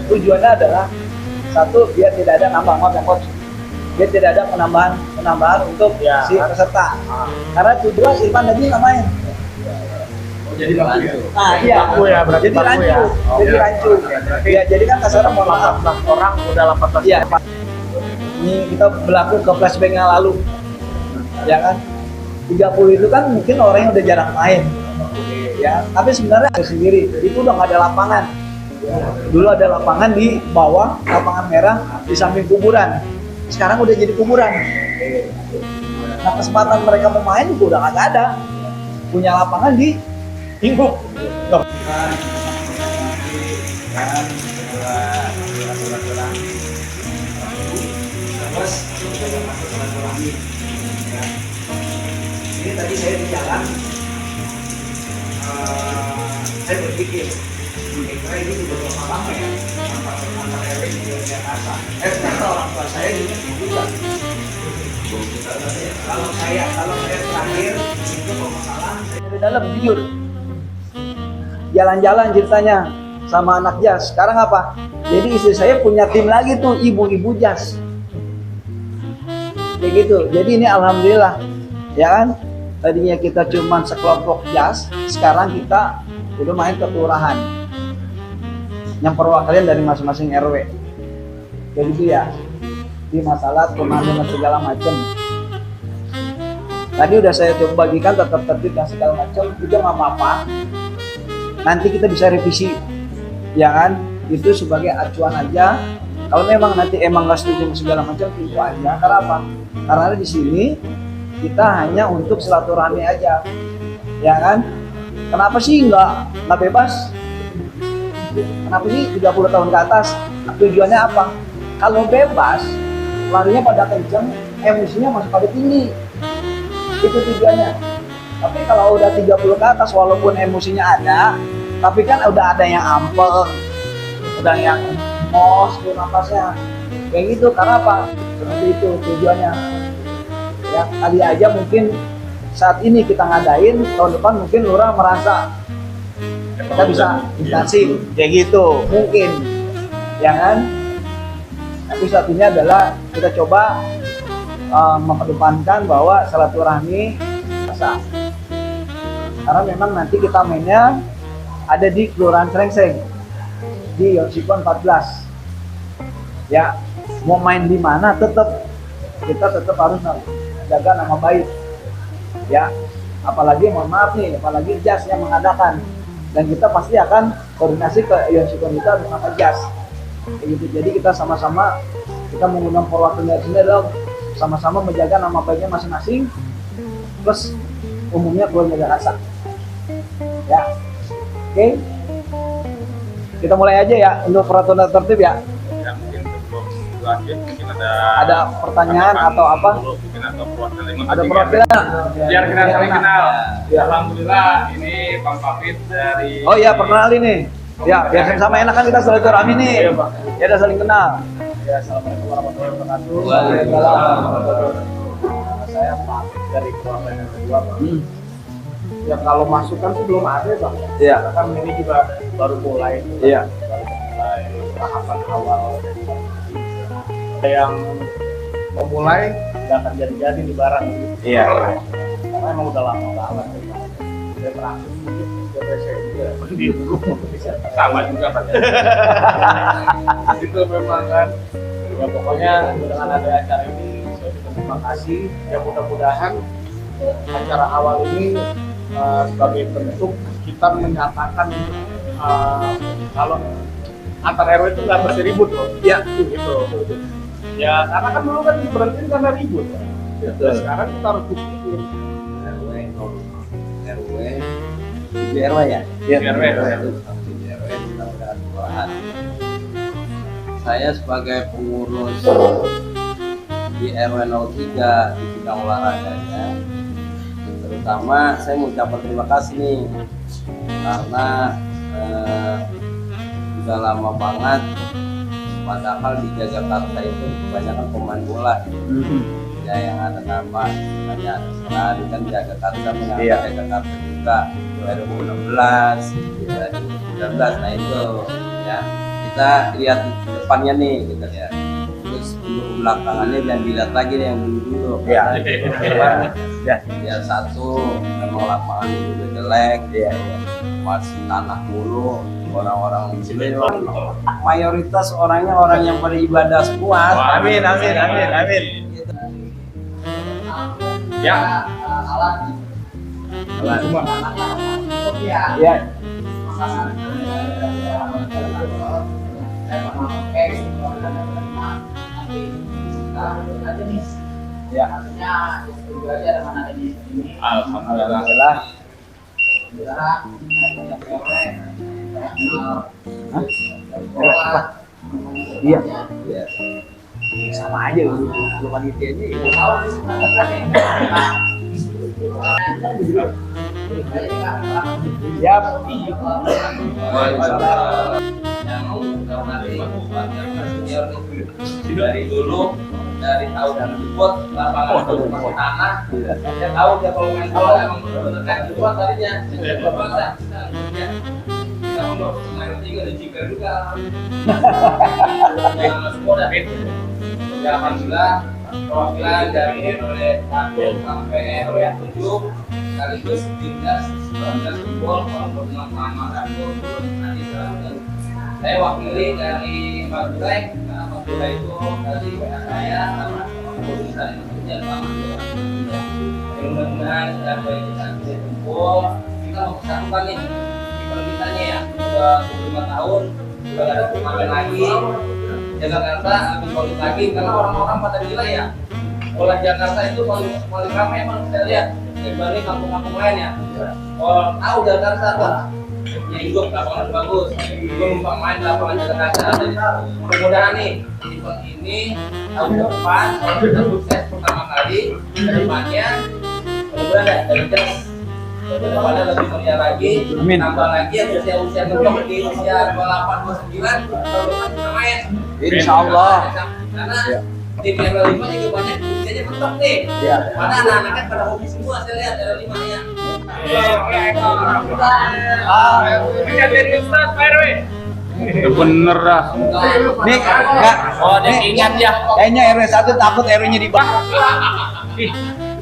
Tujuannya adalah satu, biar tidak ada nambah coach, biar tidak ada penambahan untuk si peserta. Karena tujuan Irfan tadi nggak main. Jadi baku ya? Nah iya, ya, berarti jadi baku rancu, ya. jadi rancu. Ya, jadi kan kasarnya mohon maaf. 18 orang udah 18 Iya. Ini kita berlaku ke flashback yang lalu, ya kan? 30 itu kan mungkin orang yang udah jarang main, ya. Tapi sebenarnya sendiri itu udah nggak ada lapangan. Dulu ada lapangan di bawah, lapangan merah di samping kuburan. Sekarang udah jadi kuburan. Nah, kesempatan mereka mau main juga udah nggak ada. Punya lapangan di Ingguk. Ini tadi saya di jalan, saya berpikir, kira ini juga berapa lama ya antar RW di Jakarta. Ternyata orang tua saya juga. Kalau saya terakhir itu permasalahan dari dalam jujur. Jalan-jalan ceritanya sama anak jas. Sekarang apa? Jadi istri saya punya tim lagi tuh, ibu-ibu jas. Kayak gitu. Jadi ini alhamdulillah, ya kan? Tadinya kita cuma sekelompok jas, sekarang kita udah main ke kelurahan. Yang perwakilan dari masing-masing RW. Kayak gitu ya. Di masalah turnamen dan segala macam. Tadi udah saya coba bagikan tetap tertib dan segala macam, itu nggak apa-apa. Nanti kita bisa revisi, ya kan? Itu sebagai acuan aja. Kalau memang nanti emang nggak setuju segala macam, itu aja. Karena apa? Karena di sini kita hanya untuk silaturahmi aja, ya kan? Kenapa sih nggak bebas? Kenapa sih 30 tahun ke atas? Tujuannya apa? Kalau bebas, larinya pada kenceng, emosinya masih pada tinggi. Itu tujuannya. Tapi kalau udah 30 ke atas, walaupun emosinya ada, tapi kan udah ada yang ampel, udah yang mos, napasnya kayak gitu. Karena apa? Seperti itu tujuannya. Ya, kali aja mungkin saat ini kita ngadain, tahun depan mungkin lurah merasa kita bisa intensif, kayak gitu mungkin, ya kan? Tapi saat ini adalah kita coba mengedepankan bahwa silaturahmi rasa. Karena memang nanti kita mainnya ada di Kelurahan Srengseng di Yosiko 14. Ya, mau main di mana kita tetap harus jaga nama baik. Ya, apalagi mohon maaf nih, apalagi jas yang mengadakan, dan kita pasti akan koordinasi ke Yosiko kita dengan jas. Gitu. Jadi kita sama-sama kita menggunakan perwakilan sini dong, sama-sama menjaga nama baiknya masing-masing, plus umumnya keluarga rasa. Ya, oke. Kita mulai aja ya untuk peraturan tertib ya. Ya, mungkin sebelum lanjut mungkin Ada pertanyaan atau apa? Mungkin ada perwakilan. Ada perwakilan. Biar kita saling kenal. Ya. Alhamdulillah ini Bang Pafit dari. Oh iya, perkenalin nih. Ya, biar sama enak kan kita silaturahmi nih. Iya, Pak. Ya udah saling kenal. Ya, assalamualaikum warahmatullahi wabarakatuh. Waalaikumsalam. Saya Pak dari Kelurahan yang kedua, Pak. Ya kalau masukan sih belum ada, Bang. Iya. Karena kan ini juga baru mulai. Iya. Baru mulai tahapan awal. Yang memulai nggak akan jadi di barang. Iya. Karena emang udah lama banget. Saya terakhir mungkin saya juga sama juga Pak. Itu memang kan. Ya pokoknya dengan ada acara ini saya juga terima kasih. Ya mudah-mudahan acara awal ini sebagai bentuk kita menyatakan kalau antar RW itu nggak mesti ribut loh. Iya. Gitu. Ya karena kan dulu kan berhenti karena ribut. Ya. Betul. Sekarang kita harus buktiin. RW ya? Iya, RW. mudah-mudahan kelurahan. Saya sebagai pengurus di RW 03 di bidang olahraganya, terutama saya mengucapkan terima kasih nih karena sudah lama banget, padahal di Jakarta itu kebanyakan pemain bola. ya yang ada nama sebenarnya ada Serari kan jaga karsa mengangkat Iya. jaga karsa juga 2016 2019 nah itu ya kita lihat depannya nih kita lihat terus untuk belakangannya jangan dilihat lagi nih yang dulu Iya. Ya. ya satu memang lapangan juga jelek Iya. masih tanah mulu orang-orang di sini mayoritas orangnya orang yang pada ibadah semua. Amin, amin, amin, amin. Ya. Ya. Ya. Alhamdulillah. Iya. Ya. Sama aja lu panitianya. Siap. Dari dulu dari tahu dan dibuat lapangan masih tanah dia tahu dia kalau main bola emang benar-benar kan dibuat tadinya kita mau main tiga dan tiga juga yang masuk modal itu ya alhamdulillah perwakilan dari RW 1 sampai RW 7 sekaligus timnas 19 football walaupun nama dan nanti saya wakili dari Madura karena Madura itu dari WA saya sama urusan maksudnya sama mudah-mudahan dan baik kita bisa kumpul kita mau kesatukan nih event kitanya ya udah 25 tahun udah gak ada turnamen lagi Jakarta lebih solid lagi karena orang-orang pada gila ya bola Jakarta itu paling ramai emang saya lihat dibanding kampung-kampung lain ya orang tahu Jakarta tuh ya hidup lapangan bagus gue numpang main lapangan Jakarta mudah-mudahan nih event ini tahun depan kalau kita sukses pertama kali ke depannya mudah-mudahan dari jelas kedepannya lebih meriah lagi Amin. tambah lagi ya usia ngeblok di usia 28 29 tahun depan kita main Insya Allah. karena tim RW 5 juga banyak usianya mentok nih Iya. mana anak-anaknya pada hobi semua saya lihat RW 5 ya Itu bener dah. Nih, enggak. Oh, dia ingat ya. Kayaknya RW 1 takut RW-nya dibakar.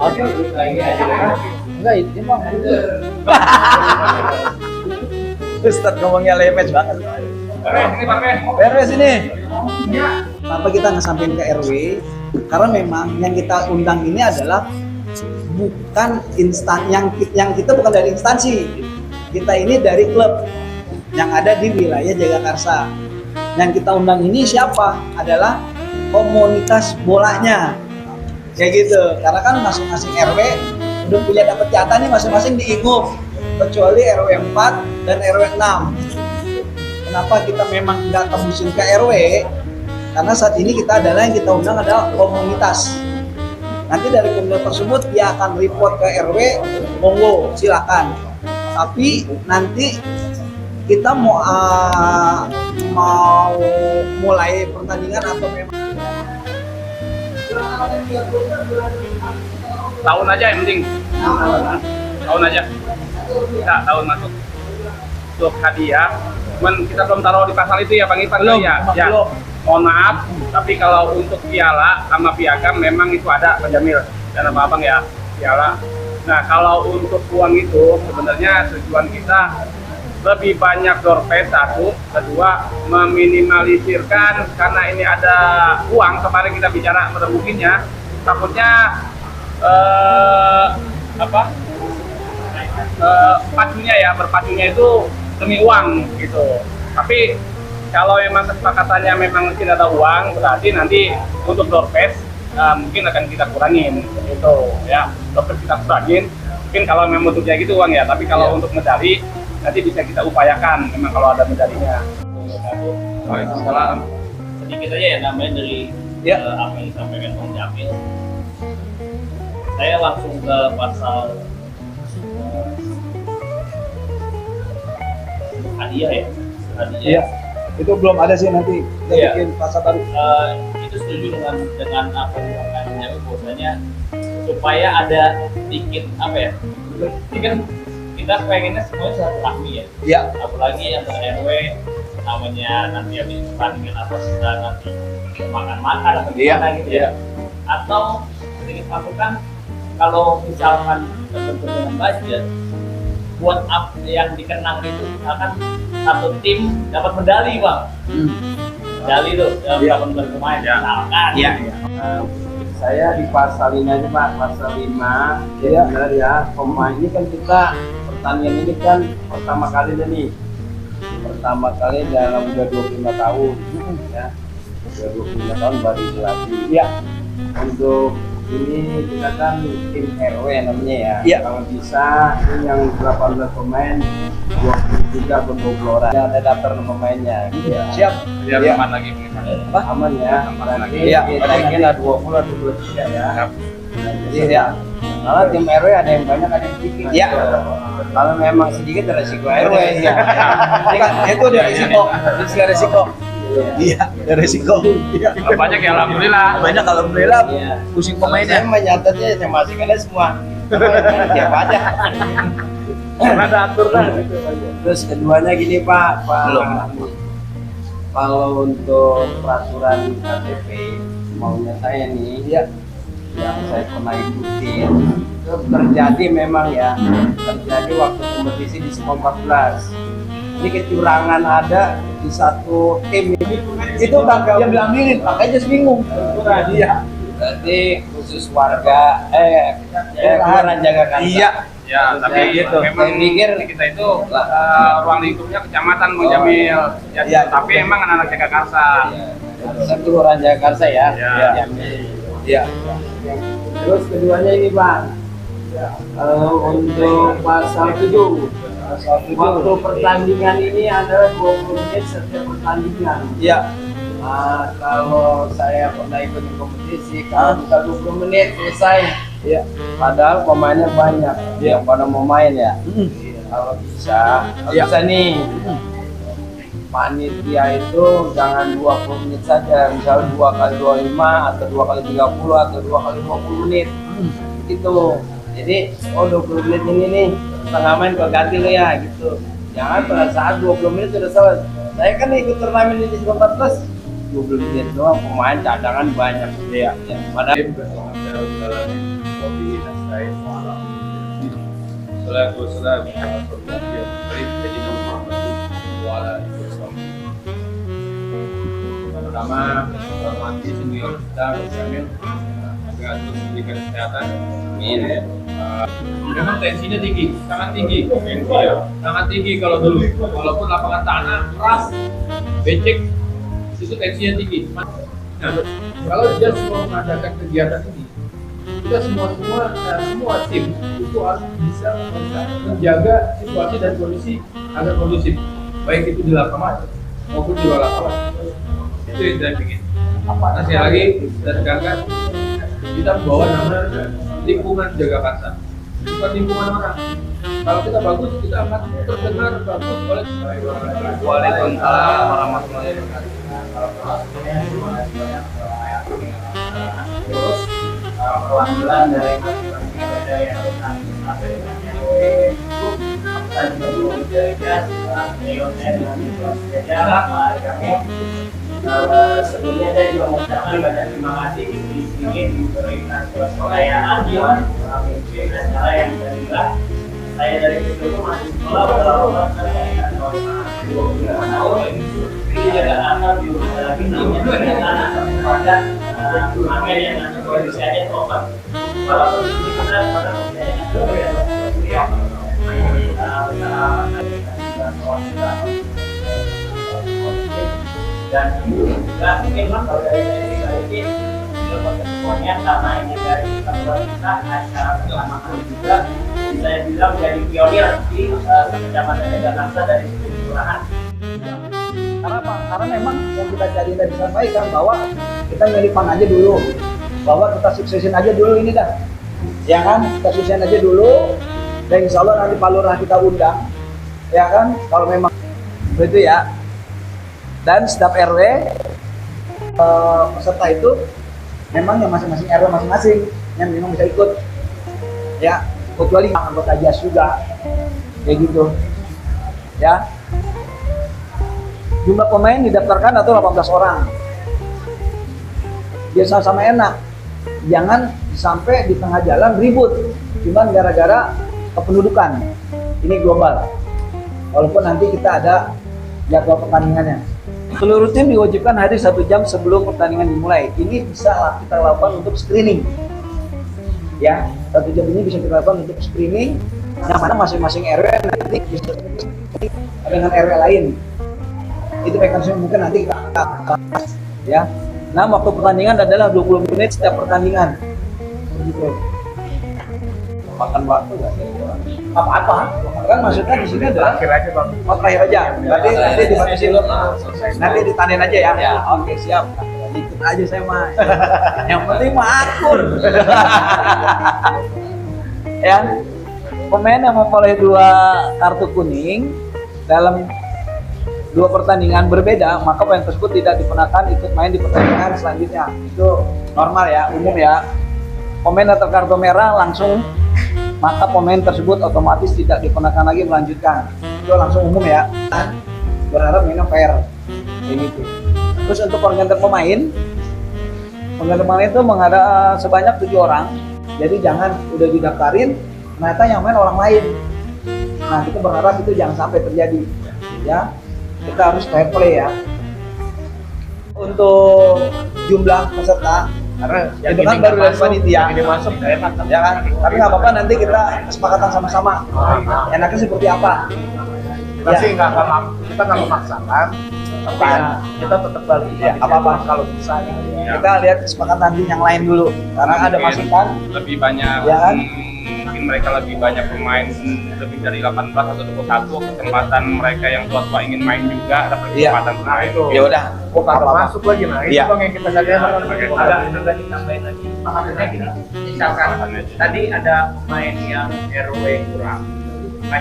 Oke. Enggak, ini mah. Ustaz ngomongnya lemes banget. RW sini. Kenapa kita nggak sampein ke RW? Karena memang yang kita undang ini adalah bukan yang kita bukan dari instansi. Kita ini dari klub yang ada di wilayah Jagakarsa. Yang kita undang ini siapa? Adalah komunitas bolanya. Kayak gitu. Karena kan masing-masing RW udah punya dapat jatah nih masing-masing di INGUP. Kecuali RW 4 dan RW 6. Kenapa kita memang nggak tembusin ke RW? Karena saat ini kita adalah yang kita undang adalah komunitas. Nanti dari komunitas tersebut dia akan report ke RW, monggo silakan. Tapi nanti kita mau mulai pertandingan atau memang Tahun aja yang penting. Tahun aja. Kita tahun masuk. Untuk hadiah. Cuman kita belum taruh di pasal itu ya Bang Ipan Belum, ya. belum. Ya. Mohon maaf, tapi kalau untuk piala sama piagam memang itu ada Pak Jamil dan Abang ya piala. Nah kalau untuk uang itu sebenarnya tujuan kita lebih banyak door prize satu, kedua meminimalisirkan karena ini ada uang kemarin kita bicara merebukinnya takutnya berpacunya itu demi uang gitu. Tapi kalau memang kesepakatannya memang tidak ada uang, berarti nanti untuk door prize mungkin akan kita kurangin gitu ya. Door prize kita kurangin. Mungkin kalau memang untuk kayak gitu uang ya, tapi kalau untuk medali nanti bisa kita upayakan memang kalau ada medalinya. Waalaikumsalam. Sedikit aja ya namanya dari Ya. apa yang disampaikan Bang Jamil. Saya langsung ke pasal hadiah ya. Hadiah. Iya. Itu belum ada sih nanti kita Iya. bikin pasal baru. Itu setuju dengan apa yang Bang Jamil bahwasanya istilahnya supaya ada sedikit apa ya? Ini kan kita pengennya semuanya silaturahmi ya. Iya. Apalagi yang RW namanya nanti habis pertandingan apa sudah nanti makan-makan atau Iya, gimana gitu ya. Atau sedikit masukan kalau misalkan tertentu dengan budget buat up yang dikenang itu misalkan satu tim dapat medali bang, medali tuh dalam Iya. 18 pemain misalkan. Iya. Saya di pasal ini aja Pak, pasal 5 Iya. benar ya, pemain ini kan kita pertanian ini kan pertama kali nih, pertama kali dalam udah 25 tahun ya, udah 25 tahun baru dilatih. Iya. Untuk ini kita kan tim RW namanya ya. Iya. Kalau bisa ini yang 18 pemain 23 atau 20 orang. Ada daftar pemainnya. Iya. Siap. Biar Iya. aman lagi pengesannya. Aman ya. Nanti Iya. kita ingin ada 20 atau 23 ya. Iya. Karena tim RW ada yang banyak, ada yang sedikit. Iya. Kalau memang sedikit ada resiko RW. Iya. Itu dia risiko. Risiko risiko. Iya, ada risiko. Iya. Kalau banyak ya alhamdulillah. Banyak alhamdulillah. Iya. Pusing Saya pemainnya. menyatatnya saya masukkannya semua. Siap aja. Ada aturan. Terus keduanya gini Pak, Belum. Kalau untuk peraturan KTP maunya saya nih, Iya. yang saya pernah ikutin itu terjadi memang ya, terjadi waktu kompetisi di SMO 14. Ini kecurangan ada di satu tim ini, Itu Bang yang diambilin, makanya bingung. Iya. berarti khusus warga kelurahan Jagakarsa. Iya. Ya, tapi gitu. memang Saya pikir kita itu ruang lingkupnya kecamatan Bang Jamil. Ya, Iya. tapi emang anak-anak Jagakarsa. Satu kelurahan Jagakarsa ya. Ya. Iya. Terus keduanya ini Bang, untuk pasal 7 waktu pertandingan ini adalah 20 menit setiap pertandingan. Iya. Kalau saya pernah ikut di kompetisi, kalau bisa 20 menit selesai. Iya. Padahal pemainnya banyak yang pada mau main ya. Kalau bisa nih panitia itu jangan 20 menit saja, misal 2 kali 25 atau 2 kali 30 atau 2 kali 20 menit gitu. Jadi 20 menit ini nih setengah main kau ganti lo ya gitu. Jangan pada saat 20 menit sudah selesai. Saya kan ikut turnamen ini di 14 20 menit doang, pemain cadangan banyak. Iya. Ya, padahal Pertama, hormati senior kita, Bang Jamil, agar terus memberikan kesehatan. Amin. Memang tensinya tinggi, sangat tinggi. Sangat tinggi kalau dulu. Walaupun lapangan tanah keras, becek, itu tensinya tinggi. Nah, kalau dia semua mengadakan kegiatan ini, kita semua tim itu harus bisa menjaga situasi dan kondisi agar kondusif, baik itu di lapangan maupun di luar lapangan. Itu yang saya ingin. Nah, sekali lagi saya tekankan, kita bawa nama lingkungan Jagakarsa, bukan lingkungan orang. Kalau kita bagus, kita akan terdengar bagus oleh Waalaikumsalam warahmatullahi wabarakatuh. Terus perwakilan dari masing-masing yang harus sampai dengan itu dan berjaga Leonel dan kami sebelumnya saya juga mengucapkan banyak terima kasih di sini diberikan perayaan dengan acara yang berbeda. Saya dari itu masih sekolah beberapa tahun ini juga akan diurus lagi namanya pada makan yang nanti kondisi aja tobat. Kalau kondisi kita pada kondisi dan juga mungkin kalau dari saya ini semuanya karena ini dari kita acara pertama kali juga saya bilang jadi pionir di kecamatan Jagakarsa dari kelurahan. Karena apa? Karena memang yang kita cari tadi sampaikan bahwa kita nyelipan aja dulu, bahwa kita suksesin aja dulu ini dah, ya kan? Kita suksesin aja dulu, dan insya Allah nanti Pak Lurah kita undang, ya kan? Kalau memang begitu ya. Dan setiap RW peserta itu memang yang masing-masing RW masing-masing. yang memang bisa ikut. Ya, kecuali anggota JAS juga. Kayak gitu. Ya. Jumlah pemain didaftarkan atau 18 orang. Biar sama-sama enak. Jangan sampai di tengah jalan ribut. Cuman gara-gara kependudukan. Ini global. Walaupun nanti kita ada jadwal pertandingannya. Seluruh tim diwajibkan hadir 1 jam sebelum pertandingan dimulai. Ini bisa kita lakukan untuk screening. Ya, 1 jam ini bisa kita lakukan untuk screening. Yang mana masing-masing RW nanti bisa dengan RW lain. Itu mekanisme mungkin nanti kita ya. Nah, waktu pertandingan adalah 20 menit setiap pertandingan. Begitu. Makan waktu nggak? Apa-apa? Kan maksudnya di sini adalah Terakhir aja Bang. oh, terakhir aja. Berarti nanti dibatasin. Nanti ditandain aja ya. Ya. Oke, siap. Ikut aja saya mah. Yang penting mah akur. Ya. Pemain yang memperoleh 2 kartu kuning dalam 2 pertandingan berbeda, maka pemain tersebut tidak diperkenankan ikut main di pertandingan selanjutnya. Itu normal ya, umum ya. Pemain yang kartu merah langsung, maka pemain tersebut otomatis tidak diperkenankan lagi melanjutkan. Itu langsung umum ya. Berharap mainnya fair. Kayak gitu. Terus untuk pergantian pemain itu menghadap sebanyak 7 orang. Jadi jangan udah didaftarin, ternyata yang main orang lain. Nah, kita berharap itu jangan sampai terjadi. Ya, kita harus fair play ya. Untuk jumlah peserta, karena itu kan baru dari panitia. Ini masuk enak kan? Ya kan? Tapi nggak apa-apa, nanti kita kesepakatan sama-sama. Enaknya seperti apa? Kita sih nggak kita nggak memaksakan, tapi ya, kita tetap balik. Ya, apa-apa. kalau bisa. Kita lihat kesepakatan tim yang lain dulu, karena ada masukan. lebih banyak Ya kan? mungkin mereka lebih banyak bermain lebih dari 18 atau 21 kesempatan mereka yang tua-tua ingin main juga dapat Iya. kesempatan bermain. Ya udah, Kok nggak masuk lagi nah? Iya. Itu Bang yang kita cari. Agak ditambahin lagi. Maksudnya gini, misalkan tadi ada pemain yang RW kurang, nggak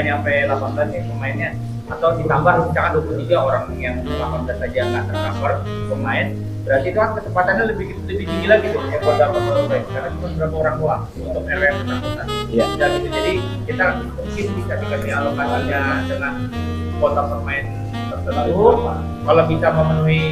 nyampe 18 nih pemainnya, atau ditambah misalkan 23 orang yang 18 saja nggak tercover pemain, berarti itu kan kesempatannya lebih tinggi lagi tuh yang buat dapat RW, karena cuma berapa orang doang untuk RW yang bersangkutan. Iya. Ya, gitu. Jadi kita mungkin bisa dikasih alokasinya dengan kuota pemain tertentu. Kalau bisa memenuhi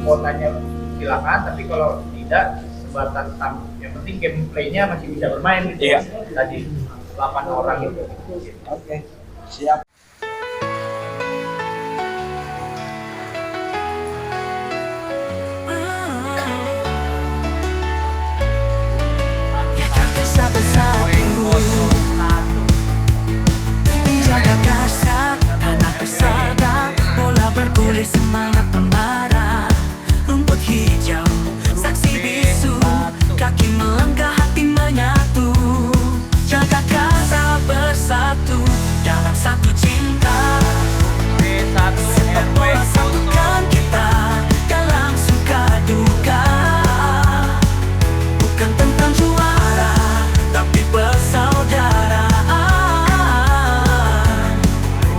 kuotanya silakan, tapi kalau tidak sebatas yang penting gameplaynya masih bisa bermain gitu. Iya. Tadi 8 orang itu. Oke, siap. Jaga kasar, tanah persada, bola bergulir semangat membara. Rumput hijau, saksi bisu, kaki melangkah hati menyatu. Jaga kasar bersatu dalam satu cinta. Sepak bola satukan kita dalam suka duka. Bukan tentang juara, tapi persaudaraan.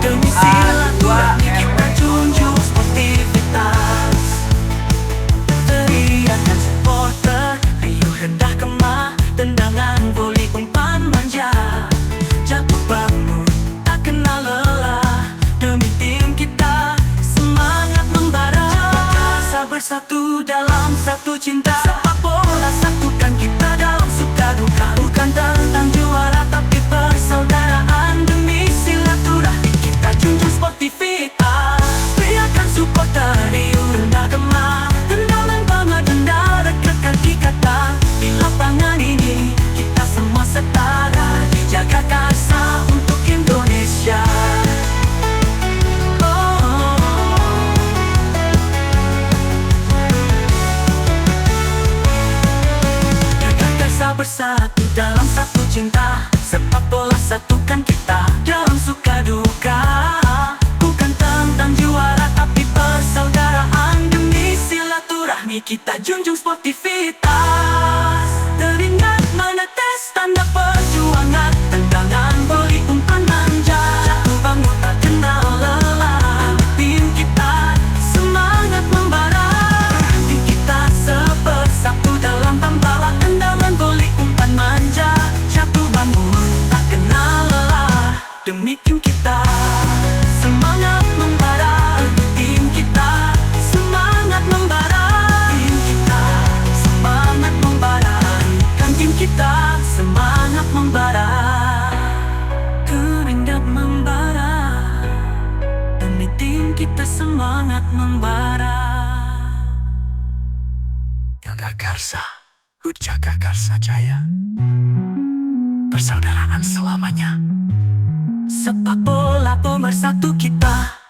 Demi silaturahmi kita junjung sportivitas. Teriakan supporter, riuh rendah kemah, tendangan voli umpan manja. Jatuh bangun, tak kenal lelah. Demi tim kita, semangat membara. Jaga bersatu dalam satu cinta. Sepak bola satukan kita dalam suka duka. Bukan tentang juara tapi persaudaraan. Demi silaturahmi kita junjung sportivitas. Teriakan supporter, riuh rendah kemah, tendangan bangga denda rekatkan ikatan. Di lapangan ini kita semua setara. Dijaga kasar untuk Indonesia. Bersatu dalam satu cinta. Sepak bola satukan kita dalam suka duka. Bukan tentang juara tapi persaudaraan. Demi silaturahmi kita junjung sportivitas. Teringat menetes tanda perjuangan. Tendangan voli umpan manja. Jatuh bangun tak kenal lelah. Tim kita semangat membara. Tim kita sebersatu dalam tambah. Bangga Karsa, Jaga Karsa Jaya. Persaudaraan selamanya. Sepak bola pemersatu kita.